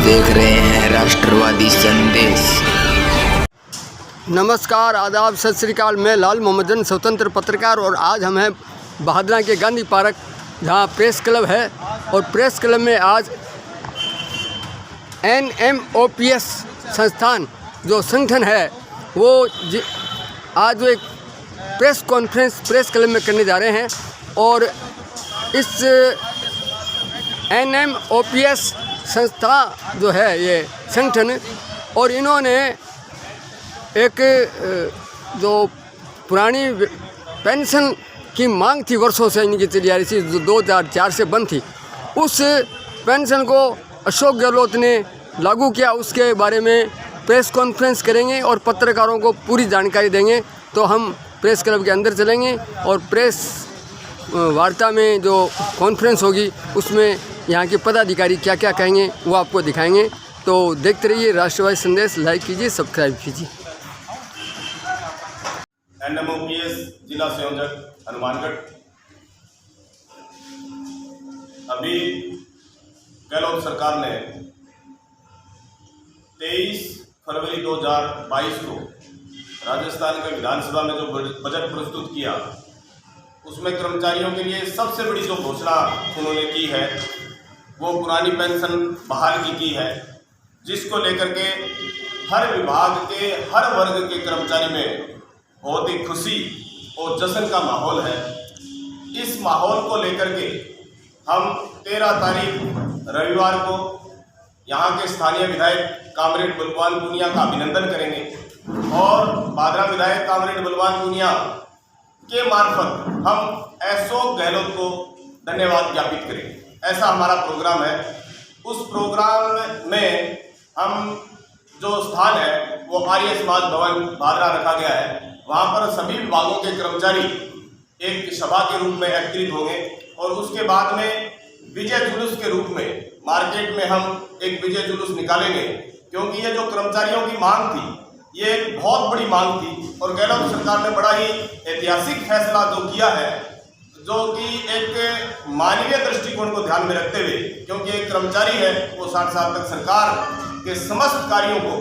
देख रहे हैं राष्ट्रवादी संदेश। नमस्कार, आदाब, सत श्री अकाल। मैं लाल मोहम्मदन, स्वतंत्र पत्रकार, और आज हम हैं बहादुरा के गांधी पार्क, जहां प्रेस क्लब है। और प्रेस क्लब में आज NMOPS संस्थान जो संगठन है वो आज एक प्रेस कॉन्फ्रेंस प्रेस क्लब में करने जा रहे हैं। और इस NMOPS संस्था जो है ये संगठन, और इन्होंने एक जो पुरानी पेंशन की मांग थी, वर्षों से इनकी चली आ रही थी, जो 2004 से बंद थी, उस पेंशन को अशोक गहलोत ने लागू किया। उसके बारे में प्रेस कॉन्फ्रेंस करेंगे और पत्रकारों को पूरी जानकारी देंगे। तो हम प्रेस क्लब के अंदर चलेंगे और प्रेस वार्ता में जो कॉन्फ्रेंस होगी उसमें यहाँ के पदाधिकारी क्या क्या कहेंगे वो आपको दिखाएंगे। तो देखते रहिए राष्ट्रवादी संदेश, लाइक कीजिए, सब्सक्राइब कीजिए। NMOPS जिला संयोजक हनुमानगढ़। अभी गहलोत सरकार ने 23 फरवरी 2022 को राजस्थान के विधानसभा में जो बजट प्रस्तुत किया, उसमें कर्मचारियों के लिए सबसे बड़ी जो घोषणा उन्होंने की है वो पुरानी पेंशन बहाल की है, जिसको लेकर के हर विभाग के हर वर्ग के कर्मचारी में बहुत ही खुशी और जश्न का माहौल है। इस माहौल को लेकर के हम 13 तारीख रविवार को यहाँ के स्थानीय विधायक कामरेड बलवान पूनिया का अभिनंदन करेंगे और बहादुरा विधायक कामरेड बलवान पूनिया के मार्फत हम अशोक गहलोत को धन्यवाद ज्ञापित करेंगे। ऐसा हमारा प्रोग्राम है। उस प्रोग्राम में हम जो स्थान है वो आर्य समाज भवन बहादुरा रखा गया है। वहाँ पर सभी विभागों के कर्मचारी एक सभा के रूप में एकत्रित होंगे और उसके बाद में विजय जुलूस के रूप में मार्केट में हम एक विजय जुलूस निकालेंगे, क्योंकि ये जो कर्मचारियों की मांग थी ये एक बहुत बड़ी मांग थी और गहलोत सरकार ने बड़ा ही ऐतिहासिक फैसला जो किया है, जो कि एक मानवीय दृष्टिकोण को ध्यान में रखते हुए, क्योंकि एक कर्मचारी है वो 60 साल तक सरकार के समस्त कार्यों को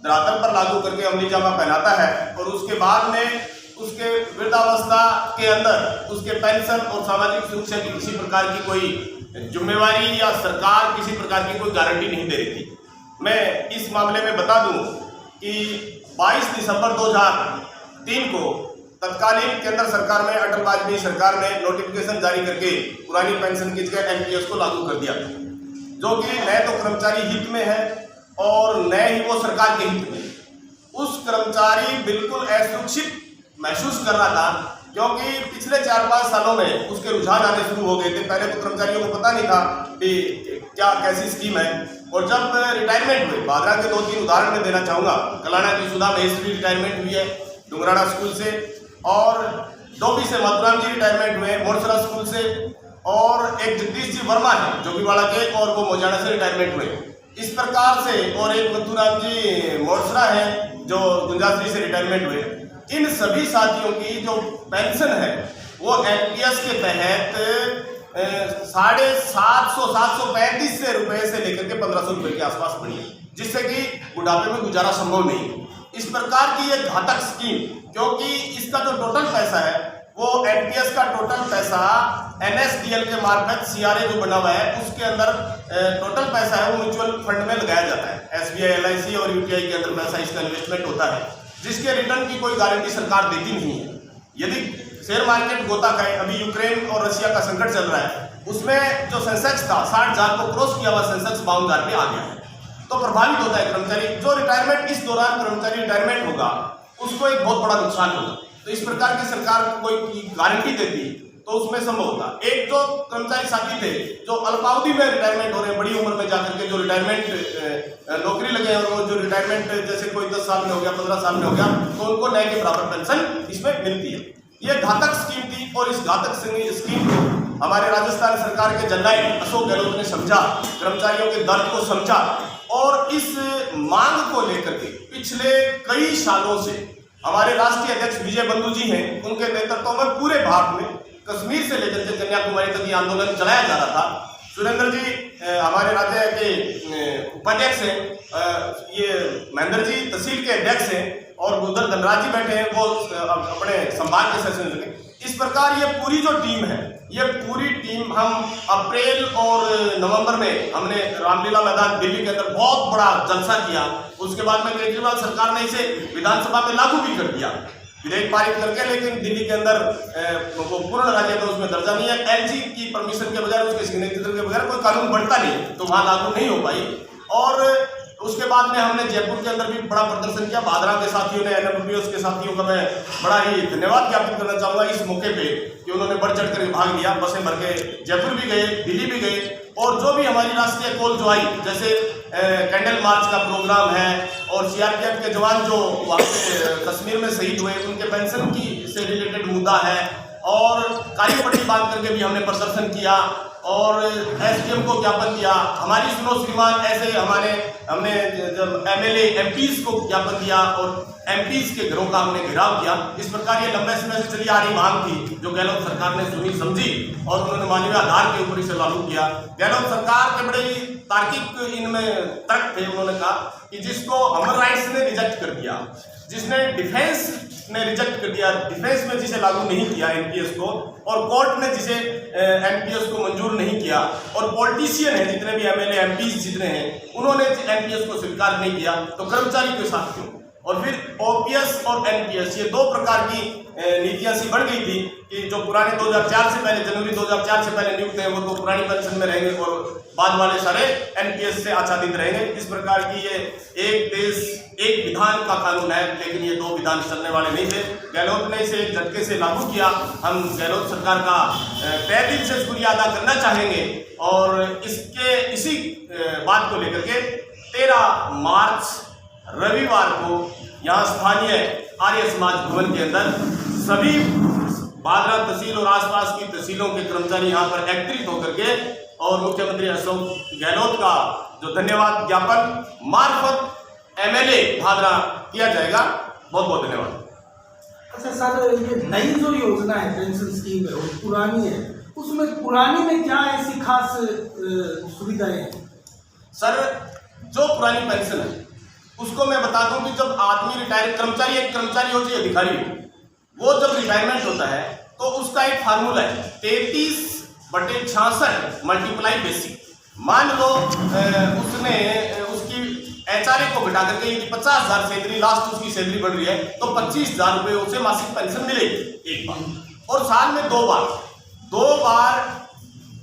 धरातल पर लागू करके अमली जामा पहनाता है और उसके बाद में उसके वृद्धावस्था के अंदर उसके पेंशन और सामाजिक सुरक्षा की किसी प्रकार की कोई जिम्मेवारी या सरकार किसी प्रकार की कोई गारंटी नहीं दे रही थी। मैं इस मामले में बता दूं कि 22 दिसंबर 2003 को तत्कालीन केंद्र सरकार में अटल वाजपेयी सरकार ने नोटिफिकेशन जारी करके पुरानी पेंशन की जगह NPS को लागू कर दिया, जो कि न तो कर्मचारी हित में है और न ही वो सरकार के हित में। उस कर्मचारी बिल्कुल असुरक्षित महसूस कर रहा था, क्योंकि पिछले 4-5 सालों में उसके रुझान आने शुरू हो गए थे। पहले तो कर्मचारियों को पता नहीं था कि क्या कैसी स्कीम है, और जब रिटायरमेंट हुए, बहादुरा के 2-3 उदाहरण मैं देना चाहूँगा। कलाना की सुधा महेश्वरी रिटायरमेंट हुई है डुंगराड़ा स्कूल से, और डोभी से माधुराम जी रिटायरमेंट हुए मोरसरा स्कूल से, और एक जगदीश जी वर्मा है जोगीवाड़ा के और वो मोजाना से रिटायरमेंट हुए। इस प्रकार से, और एक मथुराम जी मोरसरा है जो गुंजाश्री से रिटायरमेंट हुए। इन सभी साथियों की जो पेंशन है वो NPS के तहत 735 से रुपए से लेकर के 1500 रुपए के आसपास बढ़ी है, जिससे कि बुढ़ापे में गुजारा संभव नहीं है। इस प्रकार की ये घातक स्कीम, क्योंकि इसका जो टोटल पैसा है वो NPS का टोटल पैसा NSDL के मार्फत CRA जो बना हुआ है उसके अंदर टोटल पैसा है वो म्यूचुअल फंड में लगाया जाता है। SBI, LIC और UTI के अंदर पैसा इसका इन्वेस्टमेंट होता है, जिसके रिटर्न की कोई गारंटी सरकार देती नहीं है। यदि शेयर मार्केट गोता खाए, अभी यूक्रेन और रशिया का संकट चल रहा है, उसमें जो सेंसेक्स था 60,000 को क्रॉस किया हुआ सेंसेक्स 52,000 पे आ गया है, तो प्रभावित होता है कर्मचारी। जो रिटायरमेंट इस दौरान कर्मचारी रिटायरमेंट होगा उसको एक बहुत बड़ा नुकसान होगा। तो इस प्रकार की सरकार कोई गारंटी देती तो उसमें संभव होता। एक जो कर्मचारी साथी थे जो अल्पावधि में रिटायरमेंट हो रहे हैं, बड़ी उम्र में जाकर के जो रिटायरमेंट नौकरी लगे और वो जो रिटायरमेंट जैसे कोई 10 साल में हो गया, 15 साल में हो गया, तो उनको नए के बराबर पेंशन इसमें मिलती है। ये घातक स्कीम थी और इस घातक स्कीम को हमारे राजस्थान सरकार के जननायक अशोक गहलोत ने समझा, कर्मचारियों के दर्द को समझा और इस मांग को लेकर के पिछले कई सालों से हमारे राष्ट्रीय अध्यक्ष विजय बंधु जी हैं, उनके नेतृत्व में पूरे भारत में कश्मीर से लेकर के कन्याकुमारी तक ये आंदोलन चलाया जा रहा था। सुरेंद्र जी हमारे राज्य के उपाध्यक्ष हैं, ये महेंद्र जी तहसील के अध्यक्ष हैं और उधर धनराज जी बैठे हैं, वो अपने संभाग के सेशन लगे। इस प्रकार ये पूरी जो टीम है, ये पूरी टीम हम अप्रैल और नवंबर में हमने रामलीला मैदान दिल्ली के अंदर बहुत बड़ा जलसा किया। उसके बाद में केजरीवाल सरकार ने इसे विधानसभा में लागू भी कर दिया, विधेयक पारित करके, लेकिन दिल्ली के अंदर वो पूर्ण राज्य का उसमें दर्जा नहीं है। एलजी की परमिशन के बगैर, उसके सिग्नेचर के बगैर कोई कानून बनता नहीं, तो वहाँ लागू नहीं हो पाई। और उसके बाद में हमने जयपुर के अंदर भी बड़ा प्रदर्शन किया। भादरा के साथियों ने, एनएमपीएस के साथियों का मैं बड़ा ही धन्यवाद ज्ञापित करना चाहूँगा इस मौके पे कि उन्होंने बढ़ चढ़ कर भाग लिया। बसें भर के जयपुर भी गए, दिल्ली भी गए, और जो भी हमारी राष्ट्रीय कॉल जो आई, जैसे कैंडल मार्च का प्रोग्राम है, और सीआरपीएफ के जवान जो वहाँ पे कश्मीर में शहीद हुए उनके पेंशन की से रिलेटेड मुद्दा है, और काली पट्टी बांध करके भी हमने प्रदर्शन किया और एसडीएम को ज्ञापन दिया। हमारी सुनो श्रीमान ऐसे हमने जब एमएलए एमपीज को ज्ञापन दिया और एमपीज के घरों का हमने घेराव किया। इस प्रकार ये लंबे समय से चली आ रही मांग थी, जो गहलोत सरकार ने सुनी समझी और उन्होंने मानवीय आधार के ऊपर इसे लागू किया। गहलोत सरकार के बड़े ही तार्किक इनमें तर्क थे। उन्होंने कहा कि जिसको ह्यूमन राइट्स ने रिजेक्ट कर दिया, जिसने डिफेंस ने रिजेक्ट कर दिया, डिफेंस में जिसे लागू नहीं किया एनपीएस को, और कोर्ट ने जिसे एनपीएस को मंजूर नहीं किया, और पॉलिटिशियन है जितने भी एमएलए एमपीज जितने हैं उन्होंने एनपीएस को स्वीकार नहीं किया, तो कर्मचारी के साथ क्यों? और फिर ओपीएस और एनपीएस, ये दो प्रकार की नीतियां सी बन गई थी कि जो पुराने 2004 से पहले, जनवरी 2004 से पहले नियुक्त हैं वो तो पुरानी पेंशन में रहेंगे और बाद वाले सारे एनपीएस से आच्छादित रहेंगे। इस प्रकार की ये एक देश एक विधान का कानून है, लेकिन ये दो विधान चलने वाले नहीं थे। गहलोत ने इसे एक झटके से लागू किया। हम गहलोत सरकार का तहे दिल से शुक्रिया अदा करना चाहेंगे, और इसी बात को लेकर के 13 मार्च रविवार को यहाँ स्थानीय आर्य समाज भवन के अंदर सभी भादरा तहसील और आसपास की तहसीलों के कर्मचारी यहाँ पर एकत्रित होकर के और मुख्यमंत्री अशोक गहलोत का जो धन्यवाद ज्ञापन मार्फत एमएलए भादरा किया जाएगा। बहुत बहुत धन्यवाद। अच्छा सर, ये नई जो योजना है पेंशन स्कीम है वो पुरानी है, उसमें पुरानी में क्या ऐसी खास सुविधाएं हैं? सर, जो पुरानी पेंशन है उसको मैं बता दूं कि जब आदमी रिटायर, कर्मचारी, एक कर्मचारी हो चाहे अधिकारी हो, वो जब रिटायरमेंट होता है तो उसका एक फार्मूला है 33/66 मल्टीप्लाई बेसिक। मान लो उसने उसकी एचआरए को घटा करके यदि 50,000 सैलरी, लास्ट उसकी सैलरी बढ़ रही है तो 25,000 रुपये उसे मासिक पेंशन मिलेगी एक बार, और साल में दो बार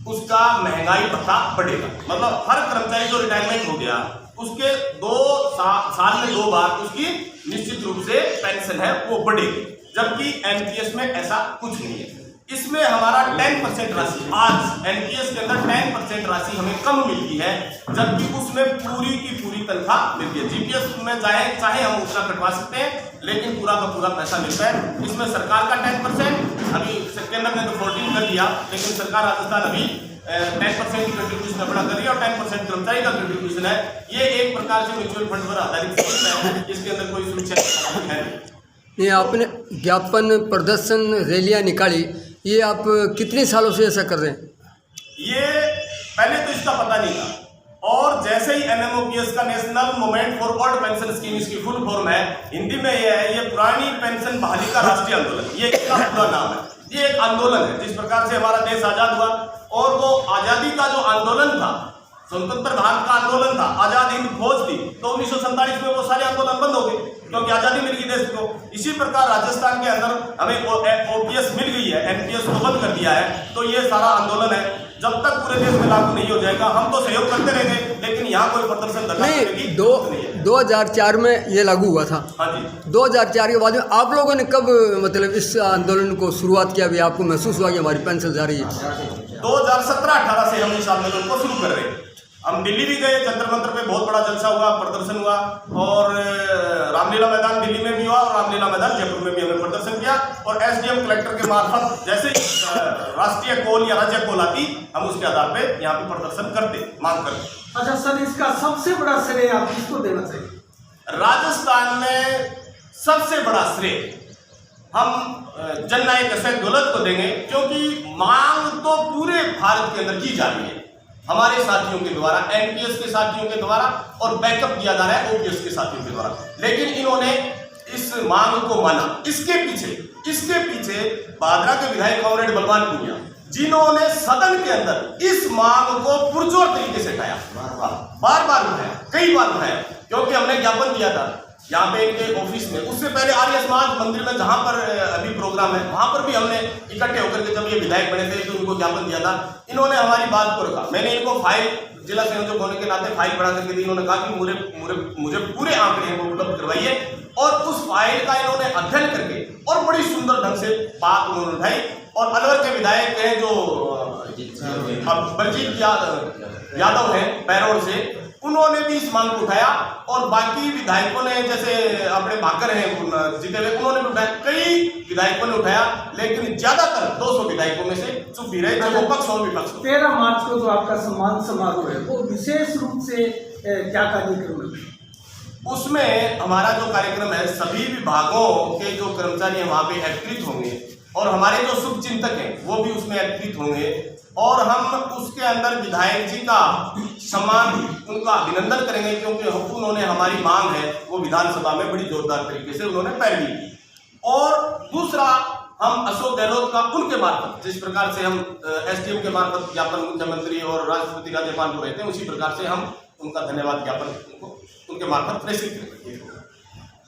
उसका महंगाई भत्ता बढ़ेगा। मतलब हर कर्मचारी जो रिटायरमेंट हो गया उसके 2 साल में 2 बार उसकी निश्चित रूप से पेंशन है वो बढ़ेगी, जबकि एनपीएस में ऐसा कुछ नहीं है। इसमें हमारा 10% राशि, आज एनपीएस के अंदर 10% राशि हमें कम मिलती है, जबकि उसमें पूरी की पूरी तनख्वाह मिलती है। जीपीएफ में चाहे हम उतना कटवा सकते हैं, लेकिन पूरा का पूरा पैसा मिलता है। इसमें सरकार का 10%, अभी केंद्र ने तो 14 कर दिया, लेकिन सरकार राजस्थान अभी 10% की कंट्रीब्यूशन अपना कर रही है और 10% कर्मचारी का कंट्रीब्यूशन है। ये एक प्रकार से म्यूचुअल फंड पर आधारित है, इसके अंदर कोई सुरक्षा है। ये आपने ज्ञापन प्रदर्शन रैलियां निकाली, ये आप कितने सालों से ऐसा कर रहे हैं? ये पहले तो इसका पता नहीं था, और जैसे ही एनएमओपीएस का national movement for old pension scheme, इसकी फुल फॉर्म है, हिंदी में ये है, ये पुरानी पेंशन बहाली का राष्ट्रीय आंदोलन, ये इसका पूरा नाम है। ये एक आंदोलन है जिस प्रकार से हमारा देश आजाद हुआ, और वो आजादी का जो आंदोलन था, स्वतंत्र भारत का आंदोलन था, आजाद हिंद फौज थी, तो 1947 में वो सारे आंदोलन बंद हो गए क्योंकि आजादी मिल गई देश को। इसी प्रकार राजस्थान के अंदर हमें ओपीएस मिल गई है, एनपीएस को बंद कर दिया है, तो ये सारा आंदोलन है। जब तक पूरे देश में लागू नहीं हो जाएगा हम तो सहयोग करते रहेंगे, लेकिन यहाँ कोई प्रदर्शन नहीं। 2004 में ये लागू हुआ था। हाँ जी। 2004 के बाद में आप लोगों ने कब मतलब इस आंदोलन को शुरुआत किया? अभी आपको महसूस हुआ कि हमारी पेंशन जा रही है? 2017-18 से हम इस आंदोलन को शुरू कर रहे हैं। हम दिल्ली भी गए, जंतर मंतर पे बहुत बड़ा जलसा हुआ, प्रदर्शन हुआ, और रामलीला मैदान दिल्ली में भी हुआ और रामलीला मैदान जयपुर में भी हमने प्रदर्शन किया, और एसडीएम कलेक्टर के मार्फत जैसे राष्ट्रीय कॉल या राज्य कॉल आती हम उसके आधार पे यहाँ पे प्रदर्शन करते, मांग करते। अच्छा सर, इसका सबसे बड़ा श्रेय आप किसको देना चाहिए? राजस्थान में सबसे बड़ा श्रेय हम जननायक अशोक गहलोत को देंगे, क्योंकि मांग तो पूरे भारत के अंदर की जा रही है। हमारे साथियों के द्वारा, एनपीएस के साथियों के द्वारा, और बैकअप दिया जा रहा है ओपीएस के साथियों के द्वारा। लेकिन इन्होंने इस मांग को माना। इसके पीछे भादरा के विधायक कॉमरेड बलवान पूनिया, जिन्होंने सदन के अंदर इस मांग को पुरजोर तरीके से उठाया, बार बार उठाया, कई बार उठाया, क्योंकि हमने ज्ञापन दिया था यहाँ पे इनके ऑफिस में। उससे पहले आर्य समाज मंदिर में जहां पर अभी प्रोग्राम है, वहां पर भी हमने इकट्ठे होकर के जब ये विधायक बने थे तो उनको ज्ञापन दिया था। इन्होंने हमारी बात को रखा। मैंने इनको फाइल, जिला संयोजक होने के नाते फाइल बढ़ा करके दी। इन्होंने कहा कि मुझे पूरे आंकड़े हैं वो उपलब्ध करवाइए, और उस फाइल का इन्होंने अध्ययन करके और बड़ी सुंदर ढंग से बात उन्होंने उठाई। और अलवर के विधायक हैं जो बलजीत यादव हैं पैरोड़ से, उन्होंने भी इस मांग को उठाया। और बाकी विधायकों ने, जैसे अपने भाकर हैं जीते हुए, उन्होंने भी उठाया, कई विधायकों ने उठाया, लेकिन ज्यादातर 200 विधायकों में से चुप भी रहे, जो पक्ष और विपक्ष। 13 मार्च को जो आपका सम्मान समारोह है वो विशेष रूप से क्या कार्यक्रम है? उसमें हमारा जो कार्यक्रम है, सभी विभागों के जो कर्मचारी वहाँ पे एकत्रित होंगे, और हमारे जो शुभ चिंतक हैं वो भी उसमें एकत्रित होंगे, और हम उसके अंदर विधायक जी का सम्मान, उनका अभिनंदन करेंगे, क्योंकि उन्होंने हमारी मांग है वो विधानसभा में बड़ी जोरदार तरीके से उन्होंने पैरवी की। और दूसरा, हम अशोक गहलोत का उनके मार्फत, जिस प्रकार से हम एसडीएम के मार्फत ज्ञापन मुख्यमंत्री और राष्ट्रपति राज्यपाल को रहते हैं, उसी प्रकार से हम उनका धन्यवाद ज्ञापन उनके मार्फत प्रेषित करेंगे।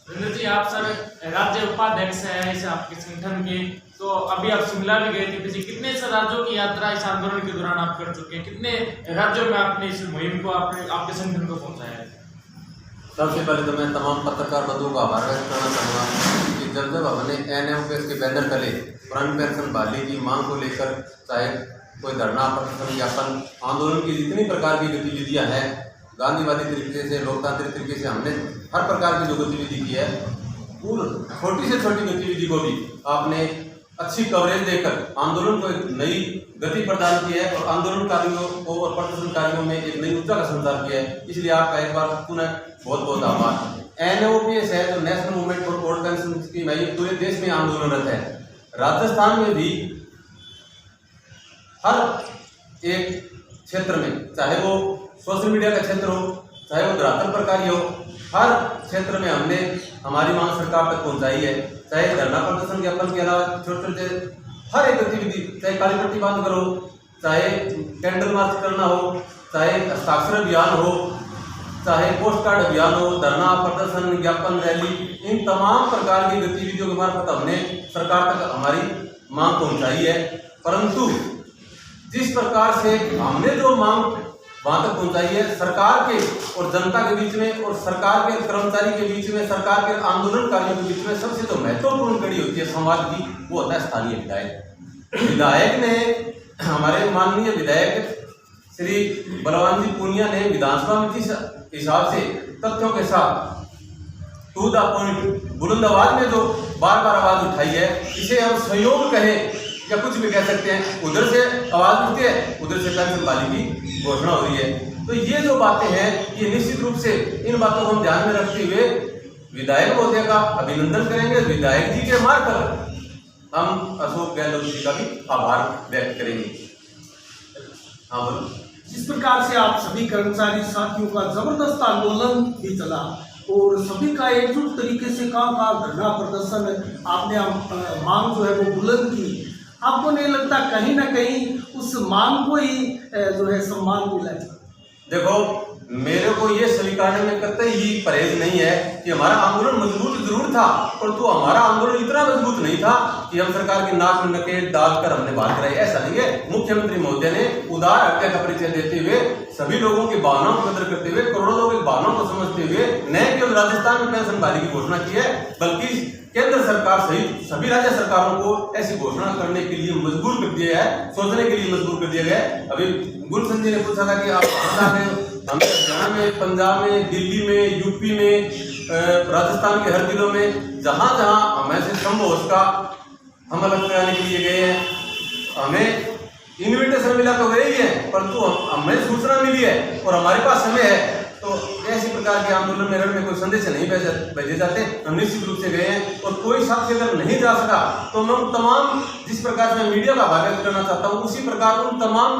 सुरेंद्र जी, आप सर राज्य उपाध्यक्ष है इस आपके संगठन के, तो अभी आप शिमला भी गए थे पीछे, कितने से राज्यों की यात्रा इस आंदोलन के दौरान आप कर चुके हैं? कितने राज्यों में आपने इस मुहिम को आपके संगठन को पहुंचाया है? सबसे पहले तो मैं तमाम पत्रकार बंधुओं का आभार व्यक्त करना चाहूँगा कि जब हमने एनएमपीएस के बैनर तले पुरानी पेंशन बहाली की मांग को लेकर, चाहे कोई धरना, प्रदर्शन, ज्ञापन, आंदोलन की जितनी प्रकार की गतिविधियाँ हैं, गांधीवादी तरीके से, लोकतांत्रिक तरीके से हमने हर प्रकार की जो गतिविधि की है, पूरी छोटी से छोटी गतिविधि को भी आपने अच्छी कवरेज देकर आंदोलन को एक नई गति प्रदान की है, और आंदोलनकारियों को और प्रदर्शनकारियों में एक नई ऊर्जा का संचार किया है। इसलिए आपका एक बार पुनः बहुत बहुत आभार। एनओपीएस है जो national movement for old pension scheme है, ये पूरे देश में आंदोलनरत है। राजस्थान में भी हर एक क्षेत्र में, चाहे वो सोशल मीडिया का क्षेत्र हो, चाहे वो धरातल प्रकारी हो, हर क्षेत्र में हमने हमारी मांग सरकार तक पहुंचाई है। चाहे धरना प्रदर्शन ज्ञापन के अलावा छोटे छोटे हर एक गतिविधि, चाहे काली पट्टी बंद करो, चाहे कैंडल मार्च करना हो, चाहे हस्ताक्षर अभियान हो, चाहे पोस्ट कार्ड अभियान हो, धरना प्रदर्शन, ज्ञापन, रैली, इन तमाम प्रकार की गतिविधियों के मार्फत हमने सरकार तक हमारी मांग पहुंचाई है। परंतु जिस प्रकार से हमने जो मांग वहां तक पहुंचाई है, सरकार के और जनता के बीच में, और सरकार के कर्मचारी के बीच में, सरकार के आंदोलनकारियों के बीच में सबसे जो महत्वपूर्ण कड़ी होती है संवाद की, वो होता है स्थानीय विधायक। विधायक ने, हमारे माननीय विधायक श्री बलवान जी पूनिया ने विधानसभा में जिस हिसाब से तथ्यों के साथ टू द पॉइंट बुलंद आवाज में जो बार बार आवाज उठाई है, इसे हम सहयोग कहें या कुछ भी कह सकते हैं। उधर से आवाज उठती है, उधर से पेंशन बहाली की घोषणा हो रही है। तो ये जो बातें हैं, ये निश्चित रूप से इन बातों को हम ध्यान में रखते हुए विधायक महोदय का अभिनंदन करेंगे। विधायक जी के मार्फत हम अशोक गहलोत जी का भी आभार व्यक्त करेंगे। हाँ बोलो। जिस प्रकार से आप सभी कर्मचारी साथियों का जबरदस्त आंदोलन भी चला और सभी का एकजुट तरीके से कहाँ धरना प्रदर्शन, आपने मांग जो है वो बुलंद की, आपको नहीं लगता कहीं ना कहीं उस मांग को ही जो है सम्मान मिला है? देखो, मेरे को ये स्वीकारने में कतई ही परहेज नहीं है कि हमारा आंदोलन मजबूत जरूर था, परंतु हमारा आंदोलन इतना मजबूत नहीं था कि हम सरकार की नाक में नकेल डालकर हमने बात कराई। ऐसा नहीं है। मुख्यमंत्री महोदय ने उदार हत्या का परिचय देते हुए, सभी लोगों की भावनाओं को कदर करते हुए, करोड़ों लोगों की भावनाओं को समझते हुए न केवल राजस्थान में पेंशन बहाली की घोषणा की है, बल्कि केंद्र सरकार सहित सभी राज्य सरकारों को ऐसी घोषणा करने के लिए मजबूर कर दिया है, सोचने के लिए मजबूर कर दिया गया है। अभी गुलशन जी ने पूछा था कि आप हमें हरियाणा में, पंजाब में, दिल्ली में, यूपी में, राजस्थान के हर जिलों में जहाँ जहाँ हमें से संभव उसका हम अलग कराने के लिए गए हैं। हमें इन्विटेशन मिला तो गए ही है, परंतु हमें सूचना मिली है और हमारे पास समय है, तो ऐसी प्रकार के आंदोलन में कोई संदेश नहीं भेजे जाते। हम निश्चित रूप से गए हैं, और कोई साथी अगर नहीं जा सका तो मैं तमाम, जिस प्रकार से मीडिया का आभार व्यक्त करना चाहता हूँ, उसी प्रकार उन तमाम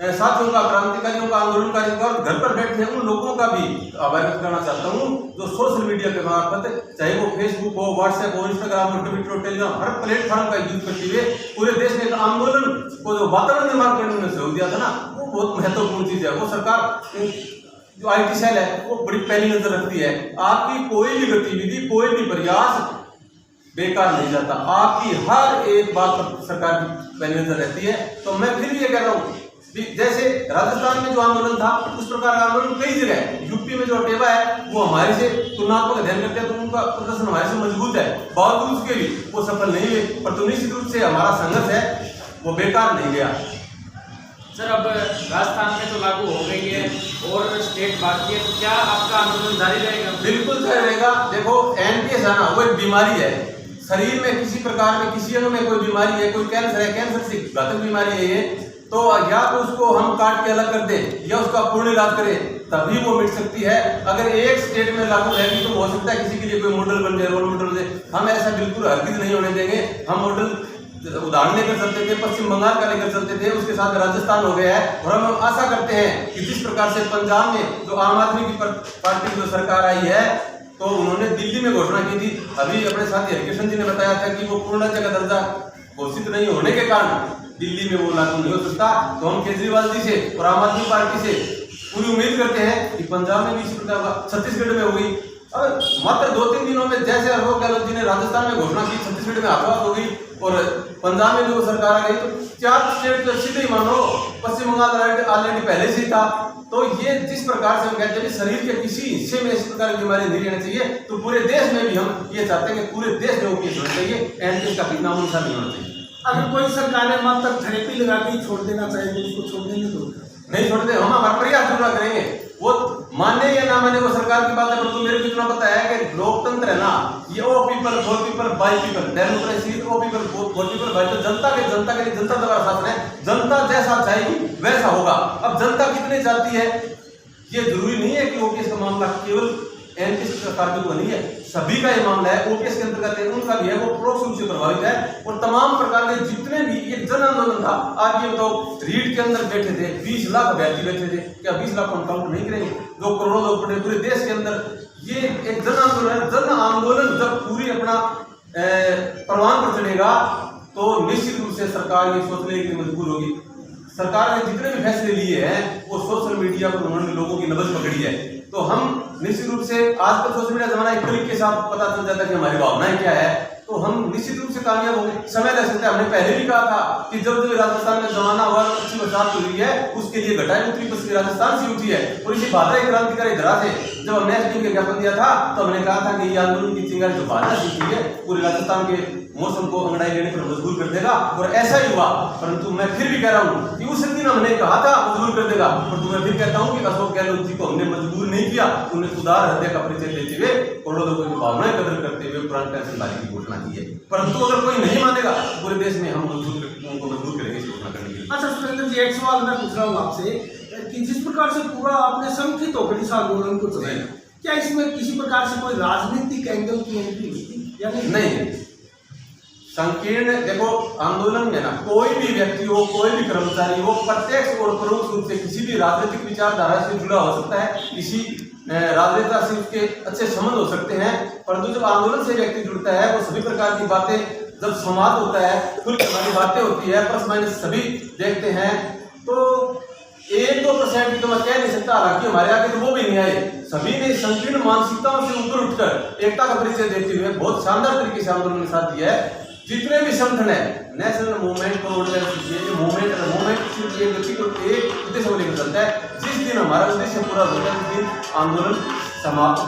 साथियों का, क्रांतिकारियों का, आंदोलनकारियों का और घर पर बैठे उन लोगों का भी आभार व्यक्त करना चाहता हूँ जो सोशल मीडिया के मार्फत, चाहे वो फेसबुक हो, व्हाट्सएप हो, इंस्टाग्राम हो, ट्विटर हो, टेलीग्राम, हर प्लेटफॉर्म का यूज करते हुए पूरे देश में एक आंदोलन को जो वातावरण निर्माण करने में सहयोग दिया था ना, वो बहुत महत्वपूर्ण चीज है। वो सरकार जो IT सेल है वो बड़ी पैनी नजर रखती है। आपकी कोई भी गतिविधि, कोई भी प्रयास बेकार नहीं जाता, आपकी हर एक बात पर सरकार की पैनी नजर रहती है। तो मैं फिर भी ये कह रहा हूँ, जैसे राजस्थान में जो आंदोलन था उस प्रकार का आंदोलन कई जगह है। यूपी में जो अटेवा है वो हमारे से तुलनात्मक अध्ययन करते हैं तो उनका प्रदर्शन हमारे से मजबूत है, बावजूद उसके भी वो सफल नहीं हुए, पर तो निश्चित रूप से हमारा संघर्ष है वो बेकार नहीं गया। सर अब राजस्थान में तो लागू हो गई है और स्टेट बाकी है, तो क्या आपका आंदोलन जारी रहेगा? बिल्कुल जारी रहेगा। देखो NPS आना वो एक बीमारी है, शरीर में किसी प्रकार में किसी अंग में कोई बीमारी है, कोई कैंसर है, कैंसर से घातक बीमारी है ये, तो या तो उसको हम काट के अलग कर दें या उसका पूर्ण इलाज करें, तभी वो मिट सकती है। अगर एक स्टेट में लागू रहेगी तो हो सकता है किसी के लिए कोई मॉडल बन जाए, रोल मॉडल बन जाए। हम ऐसा बिल्कुल हरगिज नहीं होने देंगे। हम मॉडल उदाहरण लेकर चलते थे, पश्चिम बंगाल का लेकर चलते थे, उसके साथ राजस्थान हो गया है और हम आशा करते हैं कि जिस प्रकार से पंजाब में जो आम आदमी की पार्टी की जो सरकार आई है तो उन्होंने दिल्ली में घोषणा की थी, अभी अपने साथी हरिकृष्ण जी ने बताया था कि वो पूर्ण राज्य का दर्जा घोषित नहीं होने के कारण दिल्ली में वो लागू नहीं हो सकता। तो हम केजरीवाल जी से और आम आदमी पार्टी से पूरी उम्मीद करते हैं कि पंजाब में भी इस प्रकार का, छत्तीसगढ़ में होगी। अब मात्र 2-3 दिनों में जैसे अशोक गहलोत जी ने राजस्थान में घोषणा की, छत्तीसगढ़ में हाथों हो गई और पंजाब में जो सरकार आ गई, तो 4 स्टेट तो सीधे ही मान लो, पश्चिम बंगाल ऑलरेडी पहले से ही था। तो ये जिस प्रकार से हम कहते हैं शरीर के किसी हिस्से में इस प्रकार की बीमारी नहीं रहनी चाहिए, तो पूरे देश में भी हम ये चाहते हैं कि पूरे देश में OPS होना चाहिए, NPS का भी नामो निशान नहीं होना चाहिए। अगर कोई सरकार है मात्र थेरेपी लगा के छोड़ देना चाहिए तो उसको छोड़ने नहीं छोड़ते, हम हमारा प्रयास पूरा करेंगे। वो माने या ना माने वो सरकार की बात है, परंतु मेरे को इतना पता है कि लोकतंत्र है ना, ये of people for people by people, democracy of people for people by, तो जनता के लिए जनता द्वारा शासन है। जनता जैसा चाहेगी वैसा होगा। अब जनता कितने चाहती है ये जरूरी नहीं है कि OPS का मामला केवल NPS सरकार के नहीं है, सभी का ये मामला है। OPS के अंतर्गत उनका भी है, वो परोक्ष रूप से प्रभावित है। और तमाम प्रकार के जितने भी ये जन आंदोलन था, आप ये बताओ रीढ़ के अंदर बैठे थे 20 लाख अभ्यर्थी बैठे थे, क्या 20 लाख को हम काउंट नहीं करेंगे? जो करोड़ों लोग पड़े पूरे देश के अंदर, ये एक जन आंदोलन है। जन आंदोलन जब पूरी अपना परवान पर चढ़ेगा तो निश्चित रूप से सरकार ये सोचने के लिए मजबूर होगी। सरकार ने जितने भी फैसले लिए हैं वो सोशल मीडिया पर उन्होंने लोगों की नब्ज पकड़ी है। तो हम निश्चित रूप से आजकल सोशल मीडिया जमाना एक क्लिक के साथ पता चल जाता है कि हमारी भावनाएं क्या है, तो हम निश्चित रूप से कामयाब होंगे। समय लग सकता है, हमने पहले भी कहा था कि जब राजस्थान में जमाना हुआ अच्छी बरसात हुई है, उसके लिए घटाई उतरी पश्चिमी राजस्थान से उठी है। और इसी भाद्रा क्रांतिकारी धरा से जब हमने SDM के ज्ञापन दिया था तो हमने कहा था कि ये आंदोलन की चिंगारी जो भाद्रा से उठी है पूरे राजस्थान के मौसम को अंगड़ाई लेने पर मजबूर कर देगा, और ऐसा ही हुआ। परंतु मैं फिर भी कह रहा हूँ कि उस दिन हमने कहा था मजबूर कर देगा, परंतु मैं फिर कहता हूँ कि अशोक गहलोत जी को हमने मजबूर नहीं किया। उन्हें उदार हृदय का परिचय देते हुए, करोड़ों लोगों की भावनाएं कदर करते हुए पुरानी पेंशन लाने की घोषणा की है। परंतु अगर कोई नहीं मानेगा पूरे देश में हम उनको मजबूर करेंगे इस घोषणा करने के लिए। अच्छा सुरेंद्र जी, एक सवाल मैं पूछ रहा हूँ आपसे कि जिस प्रकार से पूरा आपने संगठित होकर इस आंदोलन को चलाया, क्या इसमें किसी प्रकार से कोई राजनीतिक एंगल की एंट्री हुई थी या नहीं? संकीर्ण देखो, आंदोलन में ना कोई भी व्यक्ति हो, कोई भी कर्मचारी हो, प्रत्यक्ष और परोक्ष रूप से किसी भी राजनीतिक विचारधारा से जुड़ा हो सकता है, किसी राजनेता से उसके अच्छे संबंध हो सकते हैं। परंतु जब आंदोलन से व्यक्ति जुड़ता है वो सभी प्रकार की बातें, जब संवाद होता है, खुल हमारी बातें होती है, प्लस माइनस सभी देखते हैं, तो 1-2% की तो मैं कह नहीं सकता, हालांकि हमारे आगे तो वो भी नहीं आए। सभी ने संकीर्ण मानसिकताओं से ऊपर उठकर एकता का परिचय देते हुए बहुत शानदार तरीके से आंदोलन के साथ दिया है। जितने भी संगठन है, नेशनल मूवमेंट को मूवमेंट सिर्फ एक व्यक्ति को एक उद्देश्य को लेकर चलता है। जिस दिन हमारा उद्देश्य पूरा होता है उस दिन आंदोलन समाप्त,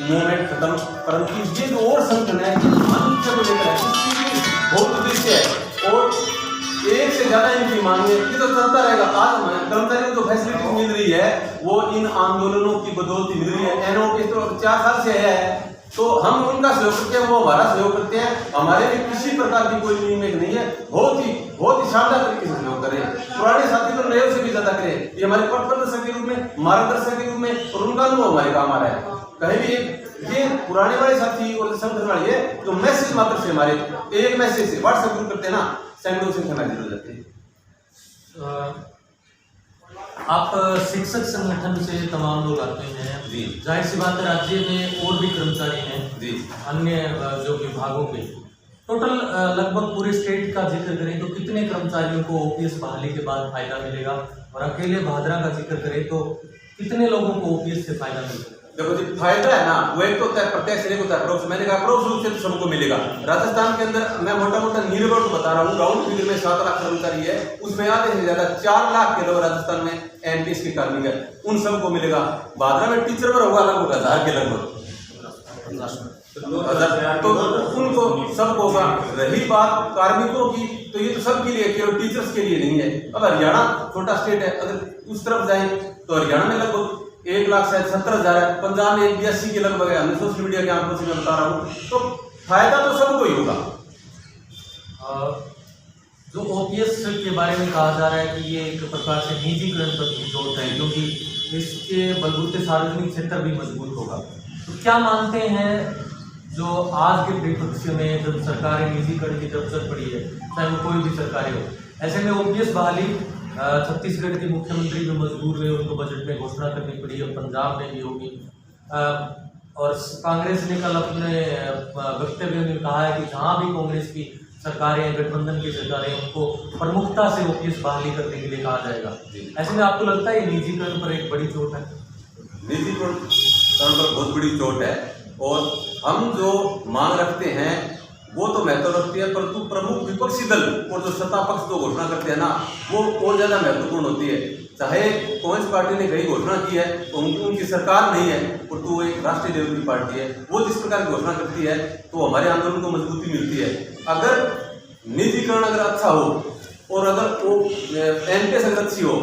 मूवमेंट खत्म। परंतु ये जो और संगठन है मनुष्य को लेकर बहुत उद्देश्य है और एक से ज्यादा इनकी मांग है, ये तो चलता रहेगा। आज कर्मचारियों को जो फैसिलिटी मिल रही है वो इन आंदोलनों की बदौलत मिल रही है। NOPS तो 4 साल से है, तो हम उनका सहयोग करते हैं, वो हमारा सहयोग करते हैं। हमारे लिए किसी प्रकार की कोई नींद नहीं है, बहुत ही शानदार तरीके से सहयोग करें। पुराने साथी तो नए से भी ज्यादा करें, ये हमारे पथ प्रदर्शक के रूप में, मार्गदर्शक के रूप में, और उनका अनुभव हमारे काम आ रहा है। कहीं भी ये पुराने वाले साथी और संगठन वाले जो मैसेज मात्र से हमारे एक मैसेज से व्हाट्सएप ग्रुप करते हैं ना, सैकड़ों संख्या मैसेज हो जाते हैं। आप शिक्षक संगठन से तमाम लोग आते हैं जी। जाहिर सी बात है राज्य में और भी कर्मचारी हैं जी। अन्य जो विभागों के टोटल लगभग पूरे स्टेट का जिक्र करें तो कितने कर्मचारियों को ओपीएस बहाली के बाद फायदा मिलेगा, और अकेले भादरा का जिक्र करें तो कितने लोगों को ओपीएस से फायदा मिलेगा? देखो जी, फायदा है ना वो एक तो होता है प्रत्यक्ष, एक होता है परोक्ष। मैंने कहा परोक्ष रूप से तो सबको मिलेगा। राजस्थान के अंदर मैं मोटा मोटा निर्भर तो बता रहा हूँ, राउंड फिगर में 7 लाख कर्मचारी है, उसमें आधे से ज्यादा 4 लाख के लोग राजस्थान में एनपीएस के कार्मिक है, उन सबको मिलेगा। भादरा में टीचर पर होगा लगभग 1000 के लगभग, तो उनको सबको होगा। रही बात कार्मिकों की तो ये तो सबके लिए, केवल टीचर्स के लिए नहीं है। अब हरियाणा छोटा स्टेट है, अगर उस तरफ जाए तो हरियाणा में लगभग 1,70,000 है, पंजाब में 82 के लगभग है। हमने सोशल मीडिया के आंकड़ों से मैं बता रहा हूँ, तो फायदा तो सबको ही होगा। जो ओपीएस के बारे में कहा जा रहा है कि ये एक प्रकार से निजीकरण पर जोड़ है, क्योंकि इसके बलबूते सार्वजनिक क्षेत्र भी मजबूत होगा। तो क्या मानते हैं जो आज के परिप्रेक्ष्य में जब सरकारें निजीकरण की जरूरत पड़ी है, चाहे वो कोई भी सरकारें हो, ऐसे में ओपीएस बहाली छत्तीसगढ़ के मुख्यमंत्री भी मजबूर हुए, उनको बजट में घोषणा करनी पड़ी, अब पंजाब में भी होगी। और कांग्रेस ने कल अपने वक्तव्य में कहा है कि जहाँ भी कांग्रेस की सरकारें, गठबंधन की सरकारें, उनको प्रमुखता से ओपीएस बहाली करने के लिए कहा जाएगा। ऐसे में आपको लगता है ये निजीकरण पर एक बड़ी चोट है? निजीकरण पर बहुत बड़ी चोट है, और हम जो मांग रखते हैं वो तो महत्व रखती है, परंतु प्रमुख विपक्षी दल और जो सत्ता पक्ष जो घोषणा करते हैं ना, वो और ज्यादा महत्वपूर्ण होती है। चाहे कांग्रेस पार्टी ने कई घोषणा की है तो उनकी सरकार नहीं है, परंतु वो एक राष्ट्रीय लेवल की पार्टी है, वो जिस प्रकार की घोषणा करती है तो हमारे आंदोलन को मजबूती मिलती है। अगर निजीकरण अगर अच्छा हो और अगर वो एनपीएस अगर अच्छी हो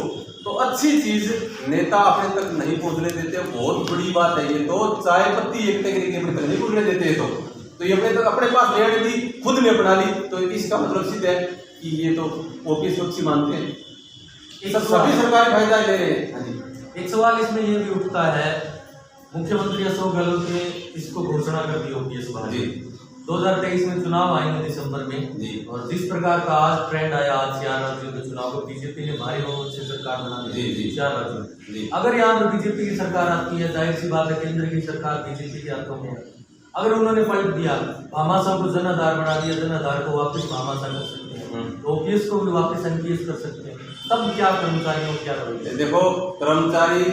तो अच्छी चीज नेता अपने तक नहीं पहुंचने देते, बहुत बड़ी बात है ये। तो चाय पत्ती एक तक अपने तक नहीं पहुंचने देते, तो ये अपने पास ले ली, खुद ने अपना ली, तो इसका मतलब सिद्ध है कि ये तो ओपीएस अच्छी मानते हैं, सभी सरकारी फायदा ले रहे हैं। एक सवाल इसमें ये भी उठता है, मुख्यमंत्री अशोक गहलोत ने इसको घोषणा कर दी ओपीएस बहाली। 2023 में चुनाव आएंगे दिसंबर में जी, और जिस प्रकार का आज ट्रेंड आया, आज 4 राज्यों के चुनाव को बीजेपी ने भारी बहुमत से सरकार बना दी 4 राज्यों में। अगर यहाँ पर बीजेपी की सरकार आती है, जाहिर सी बात है केंद्र की सरकार बीजेपी के हाथों में है, अगर उन्होंने पलट दिया, भामाशाह को जन आधार बना दिया, जन आधार को वापस भामाशाह कर सकते हैं, ओपीएस को भी वापस एनपीएस कर सकते हैं, तब क्या कर्मचारियों क्या रवैया? देखो, कर्मचारी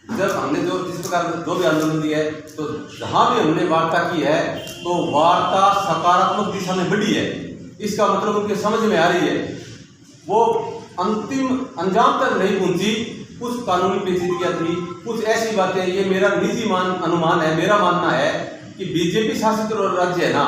जब हमने जो जिस प्रकार जो भी आंदोलन दिया है, तो जहाँ भी हमने वार्ता की है तो वार्ता सकारात्मक दिशा में बढ़ी है। इसका मतलब उनके समझ में आ रही है, वो अंतिम अंजाम तक नहीं पहुंची, कुछ कानूनी पेचीदगियां थी, कुछ ऐसी बातें। ये मेरा निजी अनुमान है, मेरा मानना है कि बीजेपी शासित राज्य है ना,